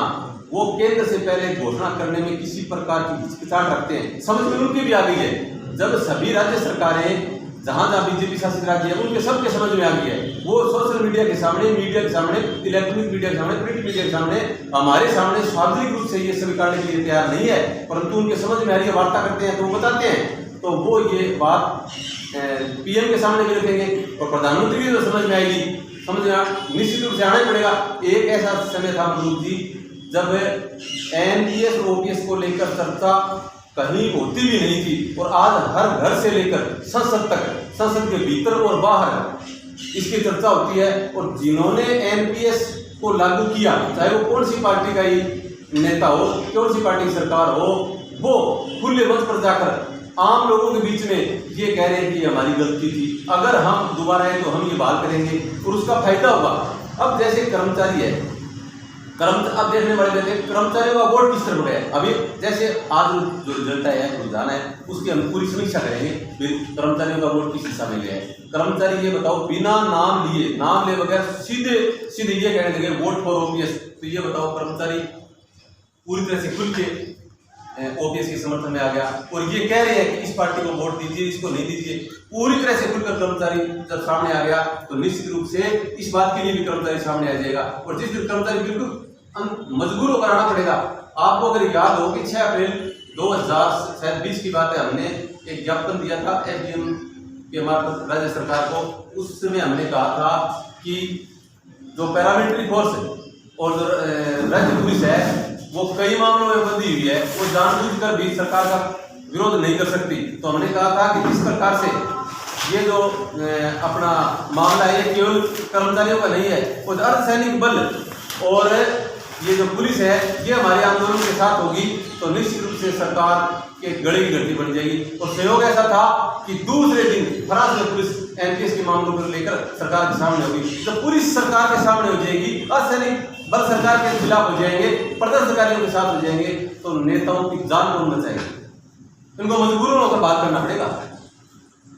वो केंद्र से पहले घोषणा करने में किसी प्रकार की हिचकिचाहट रखते हैं, समझ में उनकी भी आ गई है। जब सभी राज्य सरकारें जहां जहां बीजेपी शासित राज्य है उनके सबके समझ में आ गई है, वो सोशल मीडिया के सामने, मीडिया के सामने, इलेक्ट्रॉनिक मीडिया के सामने, प्रिंट मीडिया के सामने, हमारे सामने सार्वजनिक रूप से ये स्वीकारने के लिए तैयार नहीं है, परंतु उनके समझ में आ रही है, वार्ता करते हैं तो वो बताते हैं, तो वो ये बात पीएम के सामने भी रखेंगे और प्रधानमंत्री भी तो समझ में आएगी, समझ में निश्चित रूप से आना ही पड़ेगा। एक ऐसा समय था मनोज जी जब एनपीएस और ओपीएस को लेकर चर्चा कहीं होती भी नहीं थी, और आज हर घर से लेकर संसद तक, संसद के भीतर और बाहर इसकी चर्चा होती है। और जिन्होंने एनपीएस को लागू किया, चाहे वो कौन सी पार्टी का ही नेता हो, कौन सी पार्टी की सरकार हो, वो खुले मंच पर जाकर आम लोगों के बीच में ये कह रहे हैं कि हमारी गलती थी, अगर हम दोबारा आए तो हम ये बहाल करेंगे और उसका फायदा होगा। अब जैसे कर्मचारी है, अब देखने वाले देते कर्मचारियों का वोट किस तरफ है। अभी जैसे आज जो रिजल्ट है, रुझान है, उसकी हम पूरी समीक्षा करेंगे, फिर कर्मचारियों का वोट किस दिशा में गया है। कर्मचारी ये बताओ, बिना नाम ले बगैर सीधे ये कहने लगे वोट फॉर ओपीएस, तो ये बताओ कर्मचारी पूरी तरह से खुल के ओपीएस के समर्थन में आ गया, और ये कह रहे हैं कि इस पार्टी को वोट दीजिए, इसको नहीं दीजिए। पूरी तरह से खुलकर कर्मचारी जब सामने आ गया तो निश्चित रूप से इस बात के लिए भी कर्मचारी सामने आ जाएगा, और जिस दिन कर्मचारी बिल्कुल मजबूर होकर आना पड़ेगा। आपको अगर याद हो कि 6 अप्रैल 2020 की बात है, हमने एक ज्ञापन दिया था एसडीएम के मार्फत राज्य सरकार को। उस समय हमने कहा था कि जो पैरामिलिट्री फोर्स और जो राज्य पुलिस है वो कई मामलों में बंधी हुई है, वो जानबूझकर भी सरकार का विरोध नहीं कर सकती। तो हमने कहा था कि जिस प्रकार से ये जो अपना मामला है ये केवल कर्मचारियों का नहीं है, वो अर्धसैनिक बल और ये जो पुलिस है ये हमारे आंदोलन के साथ होगी तो निश्चित रूप से सरकार के गले की घंटी बन जाएगी। और सहयोग ऐसा था कि दूसरे दिन फ्रांस में पुलिस एनपीएस के मामलों को लेकर सरकार के सामने होगी। जब पुलिस सरकार के सामने हो जाएगी, अर्धसैनिक बल सरकार के खिलाफ हो जाएंगे, प्रदर्शनकारियों के साथ हो जाएंगे, तो नेताओं की जान कौन बचाएगी? इनको मजबूरन होकर बात करना पड़ेगा।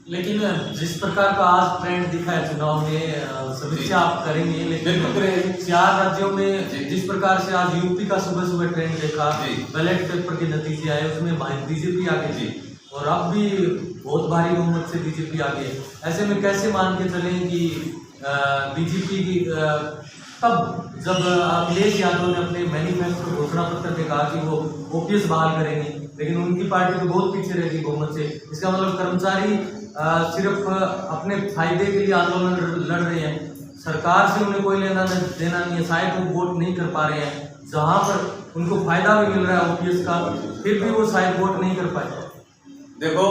लेकिन जिस प्रकार का आज ट्रेंड दिखा है चुनाव में, समीक्षा आप करेंगे, लेकिन 4 राज्यों में जिस प्रकार से आज यूपी का सुबह सुबह ट्रेंड देखा, बैलेट पेपर के नतीजे आए, उसमें बीजेपी आगे थी और अब भी बहुत भारी बहुमत से बीजेपी आगे। ऐसे में कैसे मान के चलें कि बीजेपी की तब जब अखिलेश यादव ने अपने मैनिफेस्टो घोषणा पत्र में कहा कि वो ओपीएस बहाल करेंगे, लेकिन उनकी पार्टी तो बहुत पीछे रहेगी बहुमत से। इसका मतलब कर्मचारी सिर्फ अपने फायदे के लिए आंदोलन लड़ रहे हैं, सरकार से उन्हें कोई लेना देना नहीं है, शायद वो वोट नहीं कर पा रहे हैं। जहाँ पर उनको फायदा भी मिल रहा है ओपीएस का, फिर भी वो शायद वोट नहीं कर पाए। देखो,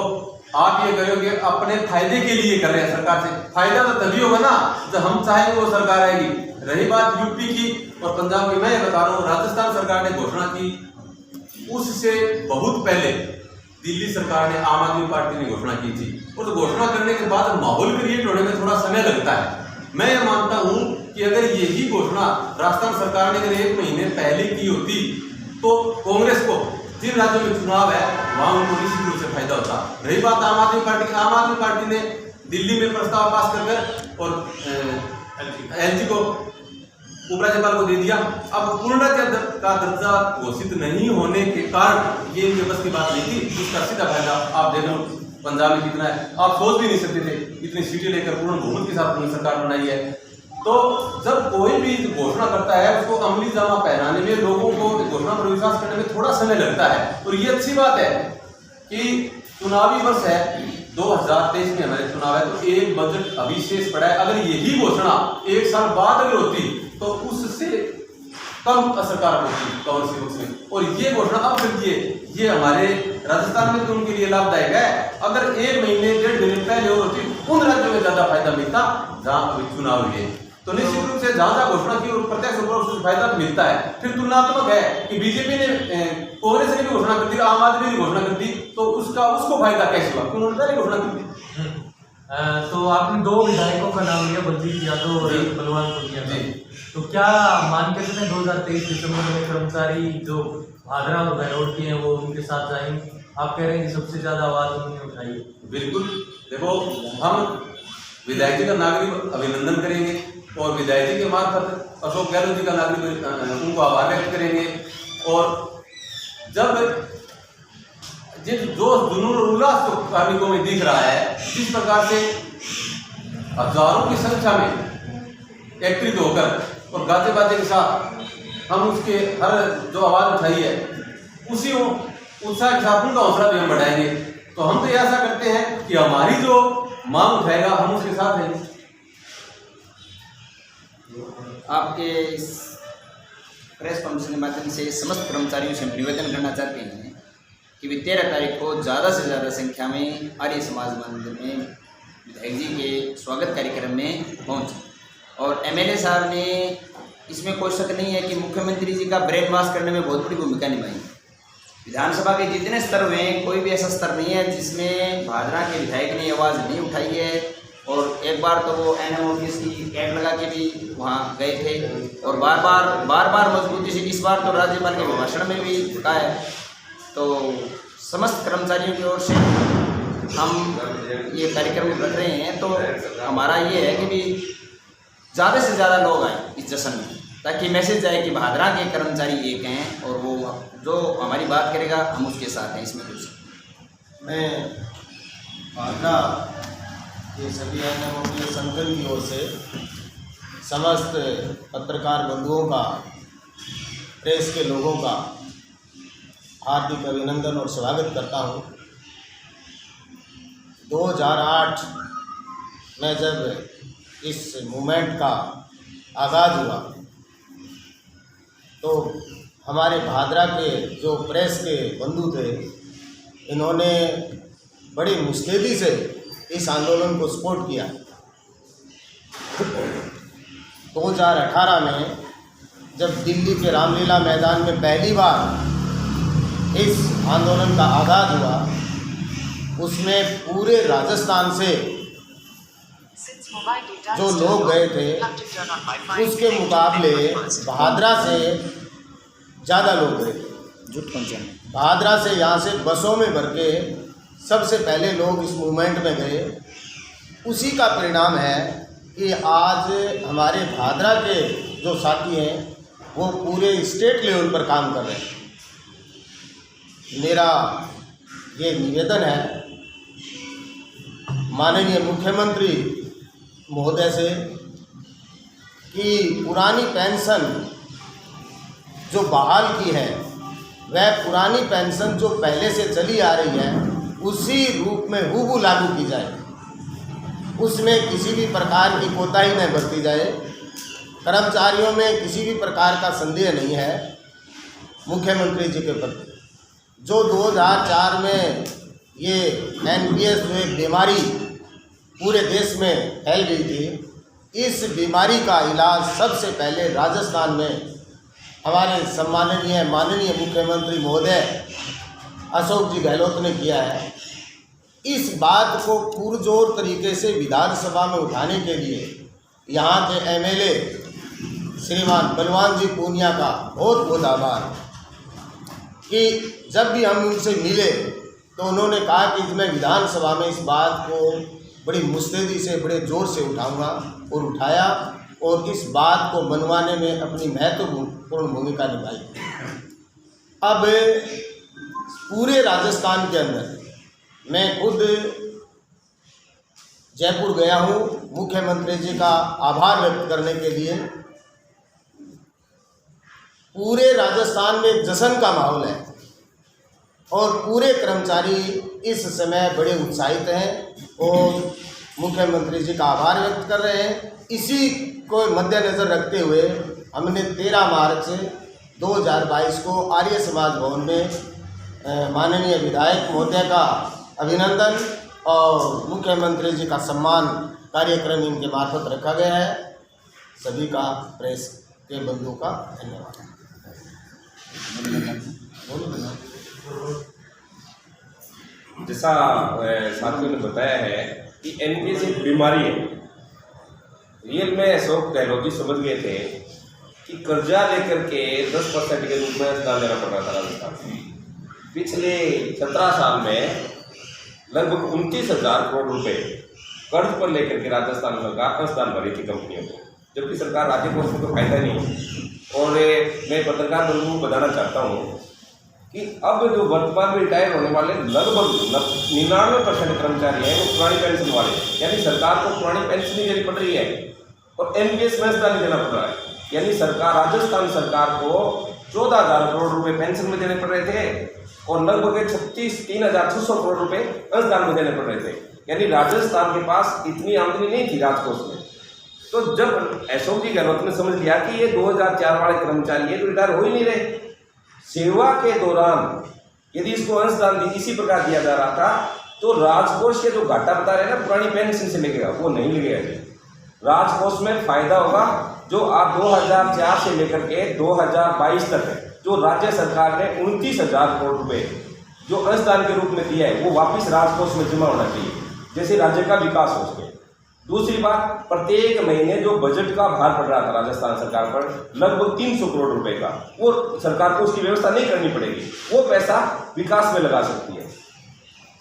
आप ये करोगे अपने फायदे के लिए कर रहे हैं सरकार से, फायदा तो तभी होगा ना जब हम चाहेंगे वो सरकार आएगी। रही बात यूपी की और पंजाब की, मैं ये बता रहा हूँ राजस्थान सरकार ने घोषणा की, उससे बहुत पहले दिल्ली सरकार ने, आम आदमी पार्टी ने घोषणा की थी। और तो घोषणा करने के बाद माहौल क्रिएट होने में थोड़ा समय लगता है। मैं ये मानता हूँ कि अगर यही घोषणा राजस्थान सरकार ने अगर 1 महीने पहले की होती तो कांग्रेस को जिन राज्यों में चुनाव है वहां उनको निश्चित रूप से फायदा होता। रही बात आम आदमी पार्टी की, आम आदमी पार्टी ने दिल्ली में प्रस्ताव पास कर और एलजी को उपराज्यपाल को दे दिया। अब पूर्णतः का दर्जा घोषित नहीं होने के कारण ये इनके बस की बात नहीं थी, उसका सीधा फायदा आप देख लो पंजाब में कितना है, आप सोच भी नहीं सकते थे इतनी सीटें लेकर पूर्ण बहुमत के साथ उन्होंने सरकार बनाई है। तो जब कोई भी घोषणा करता है उसको अमली जामा पहनाने में, लोगों को घोषणा पर विश्वास करने में थोड़ा समय लगता है। और ये अच्छी बात है कि चुनावी वर्ष है, 2023 में हमारे चुनाव है, तो एक बजट अभी शेष पड़ा है। अगर यही घोषणा 1 साल बाद अगर होती तो उससे कम असरकारक होती कांग्रेस के पक्ष में। और ये घोषणा अब कर दिए, ये हमारे राजस्थान में तो उनके लिए लाभदायक है। अगर 1 महीने 1.5 महीने पहले और होती उन राज्यों में ज्यादा फायदा मिलता जहाँ अभी चुनाव हुए। तो निश्चित रूप से जहाँ जहाँ घोषणा की और प्रत्यक्ष रूप से फायदा तो मिलता है। फिर तुलनात्मक है कि बीजेपी ने, कांग्रेस ने भी घोषणा कर दी, आम आदमी ने घोषणा कर दी, तो उसको फायदा कैसे हुआ? उन्होंने पहले घोषणा कर दी। तो आपने 2 विधायकों का नाम लिया, बलजीत यादव और बलवान पुनिया। तो क्या मान के चलें 2023 दिसंबर में कर्मचारी जो भादरा और बहरोड के हैं वो उनके साथ जाएंगे? आप कह रहे हैं कि सबसे ज्यादा आवाज उन्होंने उठाई। बिल्कुल, देखो हम विधायक जी का नागरिक अभिनंदन करेंगे और विधायक जी के मार्फत अशोक गहलोत जी का नागरिक उनको आभार व्यक्त करेंगे। और जब जो जुनून और उल्लास तो कार्मिकों में दिख रहा है, जिस प्रकार से हजारों की संख्या में एकत्रित होकर और गाजे बाजे के साथ हम उसके हर जो आवाज़ उठाई है उसी उत्साह के साथ उनका हौसला भी हम बढ़ाएंगे। तो हम तो ऐसा करते हैं कि हमारी जो मांग उठाएगा हम उसके साथ रहेंगे। आपके इस प्रेस कॉन्फ्रेंस के माध्यम से समस्त कर्मचारियों से निवेदन करना चाहते हैं कि वे 13 तारीख को ज़्यादा से ज़्यादा संख्या में आर्य समाज मंदिर में विधायक जी के स्वागत कार्यक्रम में पहुँचे। और एमएलए साहब ने, इसमें कोई शक नहीं है कि मुख्यमंत्री जी का ब्रेन वॉश करने में बहुत बड़ी भूमिका निभाई। विधानसभा के जितने स्तर हुए हैं कोई भी ऐसा स्तर नहीं है जिसमें भादरा के विधायक ने आवाज़ नहीं उठाई है। और एक बार तो वो एनएम ऑफिस की ऐड लगा के भी वहाँ गए थे और बार बार मजबूती से, इस बार तो राज्यपाल के भाषण में भी कहा है। तो समस्त कर्मचारियों की ओर से हम ये कार्यक्रम रख रहे हैं, तो हमारा ये है कि भी ज़्यादा से ज़्यादा लोग आए इस जश्न में, ताकि मैसेज जाए कि भादरा के कर्मचारी एक हैं और वो जो हमारी बात करेगा हम उसके साथ हैं। इसमें कुछ मैं भादरा के सभी एनएमओ के संगठन की ओर से समस्त पत्रकार बंधुओं का, प्रेस के लोगों का हार्दिक अभिनंदन और स्वागत करता हूं। 2008 में जब इस मूवमेंट का आगाज़ हुआ तो हमारे भादरा के जो प्रेस के बंधु थे, इन्होंने बड़ी मुस्तैदी से इस आंदोलन को सपोर्ट किया। 2018 में जब दिल्ली के रामलीला मैदान में पहली बार इस आंदोलन का आगाज़ हुआ, उसमें पूरे राजस्थान से जो लोग गए थे उसके मुकाबले बहादरा से ज़्यादा लोग गए थे। बहादरा से यहाँ से बसों में भर के सबसे पहले लोग इस मूवमेंट में गए। उसी का परिणाम है कि आज हमारे भादरा के जो साथी हैं वो पूरे स्टेट लेवल पर काम कर रहे हैं। मेरा ये निवेदन है माननीय मुख्यमंत्री महोदय से कि पुरानी पेंशन जो बहाल की है, वह पुरानी पेंशन जो पहले से चली आ रही है उसी रूप में हूबहू लागू की जाए, उसमें किसी भी प्रकार की कोताही न बरती जाए। कर्मचारियों में किसी भी प्रकार का संदेह नहीं है मुख्यमंत्री जी के प्रति। जो 2004 में ये NPS जो एक बीमारी पूरे देश में फैल गई थी, इस बीमारी का इलाज सबसे पहले राजस्थान में हमारे सम्माननीय माननीय मुख्यमंत्री महोदय अशोक जी गहलोत ने किया है। इस बात को पुरजोर तरीके से विधानसभा में उठाने के लिए यहाँ के MLA श्रीमान बलवान जी पूनिया का बहुत बहुत आभार कि जब भी हम उनसे मिले तो उन्होंने कहा कि मैं विधानसभा में इस बात को बड़ी मुस्तैदी से बड़े ज़ोर से उठाऊंगा, और उठाया और इस बात को मनवाने में अपनी महत्वपूर्ण भूमिका निभाई। अब पूरे राजस्थान के अंदर मैं खुद जयपुर गया हूँ मुख्यमंत्री जी का आभार व्यक्त करने के लिए। पूरे राजस्थान में जश्न का माहौल है और पूरे कर्मचारी इस समय बड़े उत्साहित हैं और मुख्यमंत्री जी का आभार व्यक्त कर रहे हैं। इसी को मद्देनज़र रखते हुए हमने 13 मार्च 2022 को आर्य समाज भवन में माननीय विधायक महोदय का अभिनंदन और मुख्यमंत्री जी का सम्मान कार्यक्रम इनके मार्फत रखा गया है। सभी का प्रेस के बंधुओं का धन्यवाद। जैसा साथियों ने बताया है कि NPS एक बीमारी है। रियल में अशोक गहलोत जी समझ गए थे कि कर्जा लेकर के 10% के रूप में अनुदान देना पड़ रहा था राजस्थान। पिछले 17 साल में लगभग 29,000 करोड़ रुपए कर्ज पर लेकर के राजस्थान सरकार अनुदान भरी थी कंपनियों को, जबकि सरकार राज्य को उसमें तो फायदा नहीं। और मैं पत्रकार बंधुओं को बताना चाहता हूँ कि अब जो वर्तमान में रिटायर होने वाले लगभग 99% कर्मचारी हैं वो पुरानी पेंशन वाले, यानी सरकार को पुरानी पेंशन नहीं देनी पड़ रही है और NPS में अनुदान देना पड़ रहा है। यानी सरकार राजस्थान सरकार को 14,000 करोड़ रुपए पेंशन में देने पड़ रहे थे और लगभग 3,600 करोड़ रुपए अनुदान में देने पड़ रहे थे। यानी राजस्थान के पास इतनी आमदनी नहीं थी राजकोष में। तो जब अशोक जी गहलोत ने समझ लिया कि ये 2004 वाले कर्मचारी है तो रिटायर हो ही नहीं रहे, सेवा के दौरान यदि इसको अंशदान इसी प्रकार दिया जा रहा था तो राजकोष के जो घाटा बता रहे हैं ना पुरानी पेंशन से लगेगा, वो नहीं लगेगा। राजकोष में फायदा होगा जो आप 2004 से लेकर के 2022 तक है, जो राज्य सरकार ने 29,000 करोड़ रुपए जो अंशदान के रूप में दिया है वो वापस राजकोष में जमा होना चाहिए, जैसे राज्य का विकास हो सके। दूसरी बात, प्रत्येक महीने जो बजट का भार पड़ रहा था राजस्थान सरकार पर लगभग 300 करोड़ रुपए का, वो सरकार को उसकी व्यवस्था नहीं करनी पड़ेगी, वो पैसा विकास में लगा सकती है।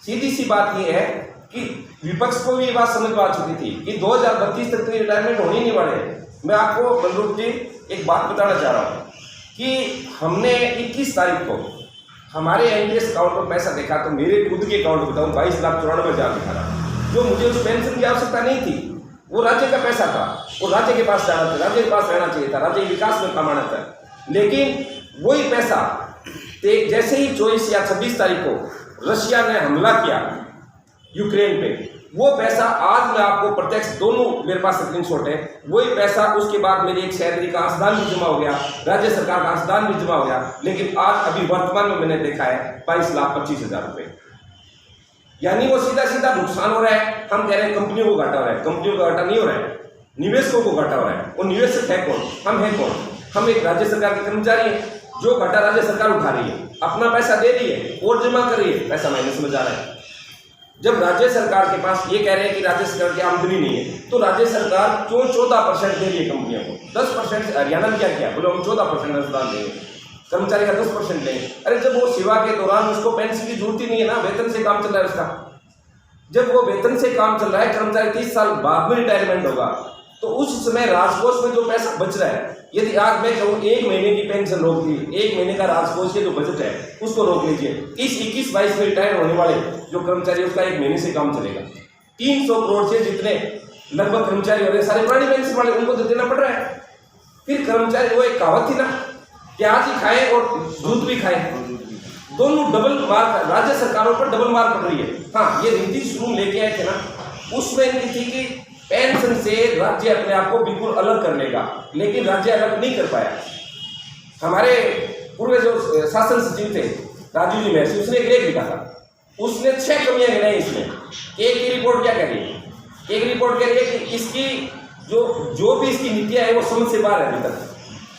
सीधी सी बात यह है कि विपक्ष को भी ये बात समझ में आ चुकी थी कि 2032 तक तो रिटायरमेंट होने ही नहीं वाले। मैं आपको बलरूप जी एक बात बताना चाह रहा हूँ कि हमने 21 तारीख को हमारे NPS अकाउंट पर पैसा देखा तो मेरे खुद के अकाउंट बताऊँ 22,94,000 दिखा रहा, जो मुझे उस पेंशन की आवश्यकता नहीं थी। वो राज्य का पैसा था, वो राज्य के पास जाना था, राज्य के पास रहना चाहिए था, राज्य के विकास में कमाना था। लेकिन वही पैसा जैसे ही 24 या 26 तारीख को रशिया ने हमला किया यूक्रेन पे, वो पैसा आज मैं आपको प्रत्यक्ष दोनों मेरे पास स्क्रीनशॉट है, वही पैसा उसके बाद मेरी एक सैलरी का अंशदान भी जमा हो गया, राज्य सरकार का अंशदान भी जमा हो गया। लेकिन आज अभी वर्तमान में मैंने देखा है 22,25,000 रुपये। यानी वो सीधा सीधा नुकसान हो रहा है। हम कह रहे हैं कंपनियों को घाटा हो रहा है, कंपनियों का घाटा नहीं हो रहा है, निवेशकों को घाटा हो रहा है। और निवेशक है कौन? हम हैं कौन? हम एक राज्य सरकार के कर्मचारी हैं। जो घाटा राज्य सरकार उठा रही है, अपना पैसा दे रही है और जमा कर रही है, पैसा माइनस में जा रहा है। जब राज्य सरकार के पास ये कह रहे हैं कि राज्य सरकार की आमदनी नहीं है, तो राज्य सरकार क्यों 14% दे रही है कंपनियों को? 10% हरियाणा में क्या किया? बोलो हम 14% अनुदान देंगे, कर्मचारी का 10% लेंगे। अरे जब वो सेवा के दौरान उसको पेंशन की जरूरत ही नहीं है ना, वेतन से काम चल रहा है उसका। जब वो वेतन से काम चल रहा है, कर्मचारी 30 साल बाद में रिटायरमेंट होगा, तो उस समय राजकोष में जो पैसा बच रहा है, यदि आज मैं कहूँ 1 महीने की पेंशन रोक दी, 1 महीने का राजकोष के जो बजट है उसको रोक लीजिए, इस 21-22 में रिटायर होने वाले जो कर्मचारी उसका 1 महीने से काम चलेगा। 300 करोड़ से जितने लगभग कर्मचारी हो रहे सारे पुरानी पेंशन वाले, उनको तो देना पड़ रहा है। फिर कर्मचारी, वो एक कहावत थी ना, प्याज ही खाए और दूध भी खाए, दोनों डबल मार, राज्य सरकारों पर डबल मार पड़ रही है। हाँ, ये नीति शुरू लेके आए थे ना, उसमें इनकी थी कि पेंशन से राज्य अपने आप को बिल्कुल अलग कर लेगा, लेकिन राज्य अलग नहीं कर पाया। हमारे पूर्व जो शासन सचिव थे राजीव जी महर्षि, उसने एक लेख लिखा था, उसने 6 कमियां गिनाई इसमें। एक की रिपोर्ट क्या कह रही है? एक रिपोर्ट कह रही है कि इसकी जो भी इसकी नीतियां है वो समझ से बाहर है। अभी तक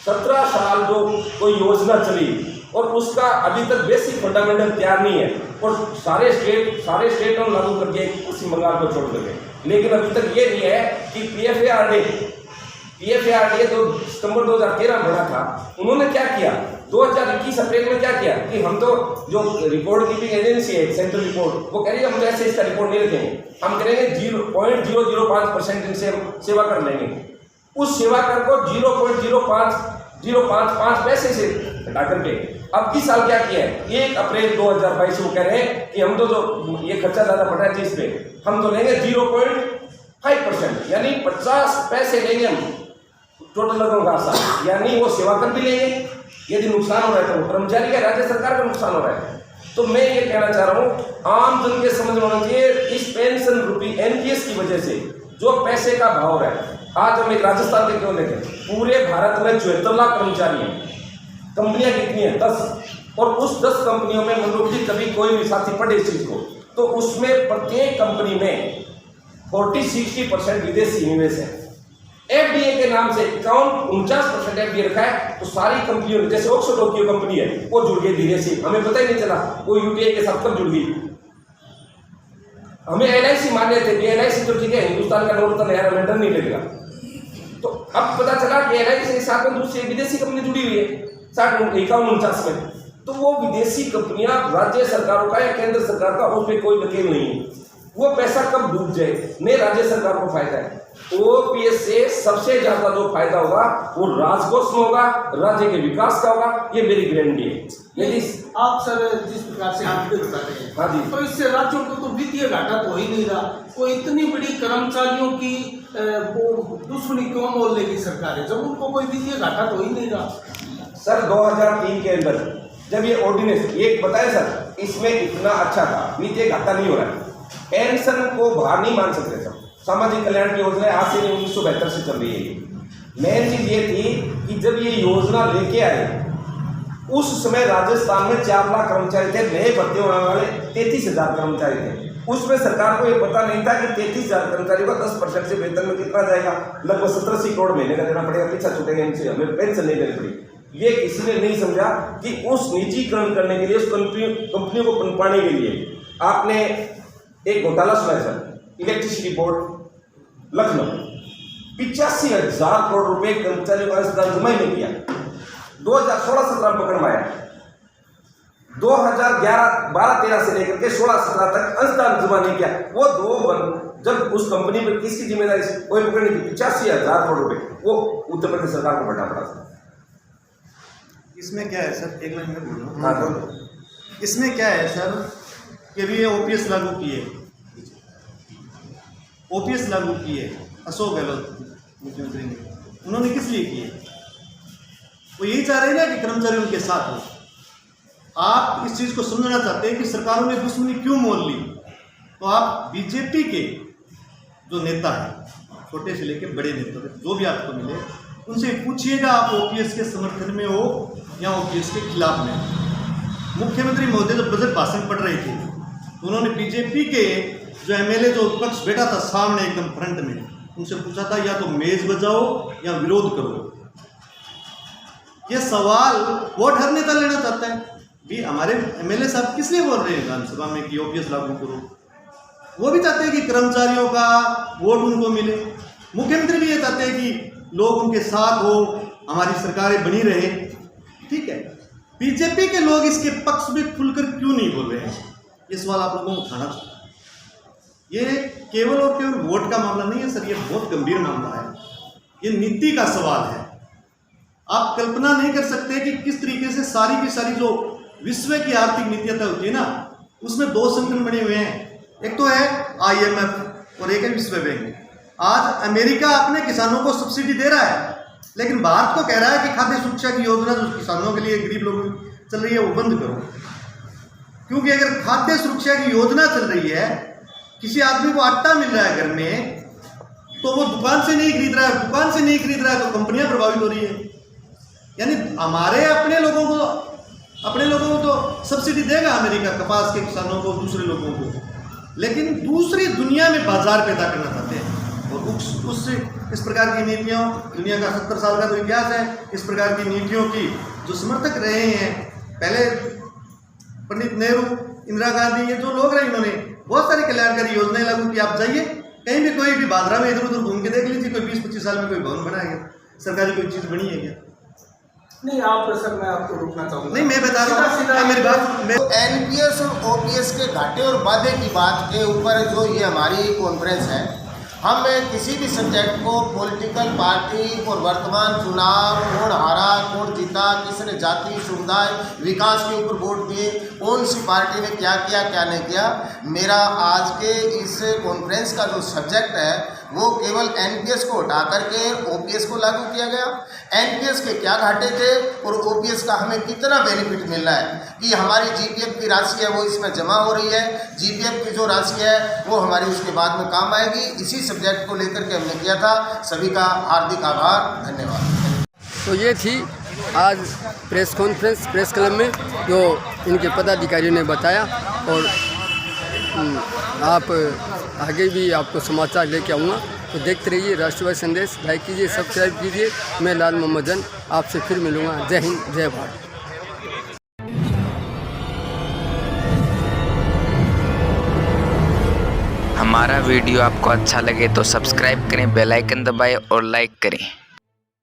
17 साल जो कोई योजना चली और उसका अभी तक बेसिक फंडामेंटल तैयार नहीं है, और सारे स्टेट हम लागू करके पश्चिम बंगाल को छोड़ देंगे। लेकिन अभी तक ये नहीं है कि पीएफएआरडीए जो सितंबर 2013 में बना था, उन्होंने क्या किया 2021 अप्रैल में क्या किया कि हम तो जो रिपोर्ट कीपिंग एजेंसी है सेंट्रल रिपोर्ट, वो कह रही है हम तो ऐसे इसका रिपोर्ट नहीं रखेंगे, हम करेंगे 0.005% इनसे सेवा कर लेंगे। उस सेवा कर को 0.055 पैसे से घटा करके अब किस साल क्या किया है? 1 अप्रैल 2022 को कह रहे हैं कि हम तो जो ये खर्चा ज्यादा बढ़ा है इस पे, हम तो लेंगे 0.5%, यानी 50 पैसे लेंगे हम टोटल लोगों का साथ, यानी वो सेवा कर भी लेंगे। यदि नुकसान हो रहा है तो वो कर्मचारी का, राज्य सरकार का नुकसान हो रहा है। तो मैं ये कहना चाह रहा हूँ, आम जन के समझ में होना चाहिए, इस पेंशन रूपी एनपीएस की वजह से जो पैसे का भाव रहा है, आज हम एक राजस्थान के क्यों देखें, पूरे भारत में 74 लाख कर्मचारी हैं, कंपनियां कितनी है? 10, और उस 10 कंपनियों में मतलब कि कभी कोई भी साथी पढ़े इस चीज को, तो उसमें प्रत्येक कंपनी में 40-60% विदेशी निवेश है। एफडीए के नाम से 49% एफडीए रखा है, तो सारी कंपनियों, जैसे ऑक्सो टोक्यो कंपनी है वो जुड़ गई विदेशी, हमें पता ही नहीं चला वो यूटीआई के साथ कब जुड़ गई। हमें एलआईसी मान रहे थे कि एलआईसी तो ठीक है, हिंदुस्तान का नॉर्थ है, हमें डर नहीं लगेगा, तो अब पता चला कि एलआईसी के साथ में दूसरी विदेशी कंपनी जुड़ी हुई है 51-49 में। तो वो विदेशी कंपनियां राज्य सरकारों का या केंद्र सरकार का, उस पर कोई वकील नहीं है, वो पैसा कब डूब जाए, नहीं राज्य सरकार को फायदा है। ओपीएस से सबसे ज्यादा जो फायदा होगा वो राजकोष में होगा, राज्य के विकास का होगा, ये मेरी गारंटी है। यदि आप सर जिस प्रकार से आंकड़े बता रहे हैं, हाँ जी, तो इससे राज्यों को तो वित्तीय घाटा तो हो ही नहीं रहा, कोई इतनी बड़ी कर्मचारियों की वो दुश्मनी क्यों मोल लेगी सरकारें, जब उनको कोई वित्तीय घाटा तो हो ही नहीं रहा। सर 2003 के अंदर जब ये ऑर्डिनेंस ये बताया सर, इसमें इतना अच्छा था, वित्तीय घाटा नहीं हो रहा है, पेंशन को बाहर नहीं मान सकते सर, सामाजिक कल्याण की योजना आज से 1972 से चल रही है। मेन चीज ये थी कि जब ये योजना लेके आए उस समय राजस्थान में 4 लाख कर्मचारी थे, नए भर्ती होने वाले 33,000 कर्मचारी थे। उसमें सरकार को ये पता नहीं था कि 33,000 कर्मचारियों का 10% से वेतन में कितना जाएगा, लगभग 17 करोड़ महीने का देना पड़ेगा, पीछा छूटेगा, इनसे हमें पेंशन नहीं देनी पड़ी। ये किसी ने नहीं समझा कि उस निजीकरण करने के लिए, उस कंपनियों को पनपाने के लिए आपने एक घोटाला सुना है sir, electricity board Lucknow 85,000 crore रुपए कर्मचारियों का अनुदान जमा ही नहीं किया। 2016-17 पकड़ में आया, 2011-12-13 से लेकर के 16-17 तक अनुदान जमा नहीं किया। वो जब उस कंपनी पर किसकी जिम्मेदारी से कोई पकड़ नहीं थी, 85,000 करोड़ रुपए वो उत्तर प्रदेश सरकार को भरना पड़ा। इसमें क्या है सर, एक मिनट में बोल रहा हूँ, इसमें क्या है सर कि भी ये ओपीएस लागू किए, ओपीएस लागू किए अशोक गहलोत मुख्यमंत्री ने, उन्होंने किस लिए किए? वो यही चाह रहे हैं ना कि कर्मचारी उनके साथ हो। आप इस चीज़ को समझना चाहते हैं कि सरकारों ने दुश्मनी क्यों मोल ली, तो आप बीजेपी के जो नेता हैं, छोटे से लेकर बड़े नेता जो भी आपको मिले, उनसे पूछिएगा आप ओपीएस के समर्थन में हो या ओपीएस के खिलाफ में। मुख्यमंत्री महोदय जब बजट भाषण पढ़ रहे थे उन्होंने बीजेपी के जो एमएलए जो विपक्ष बैठा था सामने एकदम फ्रंट में, उनसे पूछा था या तो मेज बजाओ या विरोध करो। ये सवाल वोट हर नेता लेना चाहता है भी हमारे एमएलए साहब किस लिए बोल रहे हैं विधानसभा में कि ओपीएस लागू करो। वो भी चाहते हैं कि कर्मचारियों का वोट उनको मिले, मुख्यमंत्री भी ये चाहते हैं कि लोग उनके साथ हो, हमारी सरकारें बनी रहे। ठीक है, बीजेपी के लोग इसके पक्ष में खुलकर क्यों नहीं बोल रहे हैं, ये सवाल आप लोगों को उठाना चाहिए। ये केवल और केवल वोट का मामला नहीं है सर, ये बहुत गंभीर मामला है, ये नीति का सवाल है। आप कल्पना नहीं कर सकते कि किस तरीके से सारी की सारी जो विश्व की आर्थिक नीतियां तय होती है ना, उसमें दो संगठन बने हुए हैं, एक तो है IMF और एक है विश्व बैंक। आज अमेरिका अपने किसानों को सब्सिडी दे रहा है, लेकिन भारत को कह रहा है कि खाद्य सुरक्षा की योजना जो किसानों के लिए गरीब लोगों की चल रही है वो बंद करो। क्योंकि अगर खाद्य सुरक्षा की योजना चल रही है, किसी आदमी को आटा मिल रहा है घर में, तो वो दुकान से नहीं खरीद रहा है, दुकान से नहीं खरीद रहा है तो कंपनियां प्रभावित हो रही है। यानी हमारे अपने लोगों को तो सब्सिडी देगा अमेरिका कपास के किसानों को, दूसरे लोगों को, लेकिन दूसरी दुनिया में बाजार पैदा करना चाहते हैं। और उससे इस प्रकार की नीतियों, दुनिया का 70 साल का तो इतिहास है इस प्रकार की नीतियों की जो समर्थक रहे हैं। पहले पंडित नेहरू, इंदिरा गांधी, ये जो लोग रहे, इन्होंने बहुत सारी कल्याणकारी योजनाएं लागू की। आप जाइए कहीं भी, कोई भी बांद्रा में इधर उधर घूम के देख लीजिए, कोई 20-25 साल में कोई भवन बनाया गया, सरकारी कोई चीज़ बनी है क्या? नहीं आप सर, मैं आपको रोकना चाहूँगा। नहीं, मैं बता रहा हूँ मेरी बात। एनपीएस और ओपीएस के घाटे और वादे की बात के ऊपर जो ये हमारी कॉन्फ्रेंस है, हम किसी भी सब्जेक्ट को पॉलिटिकल पार्टी और वर्तमान चुनाव, कौन हारा कौन जीता, किसने जाति समुदाय विकास के ऊपर वोट दिए, कौन सी पार्टी ने क्या किया क्या नहीं किया, मेरा आज के इस कॉन्फ्रेंस का जो सब्जेक्ट है वो केवल एनपीएस को हटा करके ओपीएस को लागू किया गया। एनपीएस के क्या घाटे थे और ओपीएस का हमें कितना बेनिफिट मिल रहा है कि हमारी जीपीएफ की राशि है वो इसमें जमा हो रही है, जीपीएफ की जो राशि है वो हमारी उसके बाद में काम आएगी। इसी सब्जेक्ट को लेकर के हमने किया था। सभी का हार्दिक आभार, धन्यवाद। तो ये थी आज प्रेस कॉन्फ्रेंस प्रेस क्लब में जो इनके पदाधिकारियों ने बताया, और आप आगे भी आपको समाचार लेके आऊँगा, तो देखते रहिए राष्ट्रवादी संदेश। लाइक कीजिए, सब्सक्राइब कीजिए। मैं लाल मोहम्मद जन आपसे फिर मिलूँगा। जय हिंद, जय भारत। हमारा वीडियो आपको अच्छा लगे तो सब्सक्राइब करें, बेल आइकन दबाएं और लाइक करें।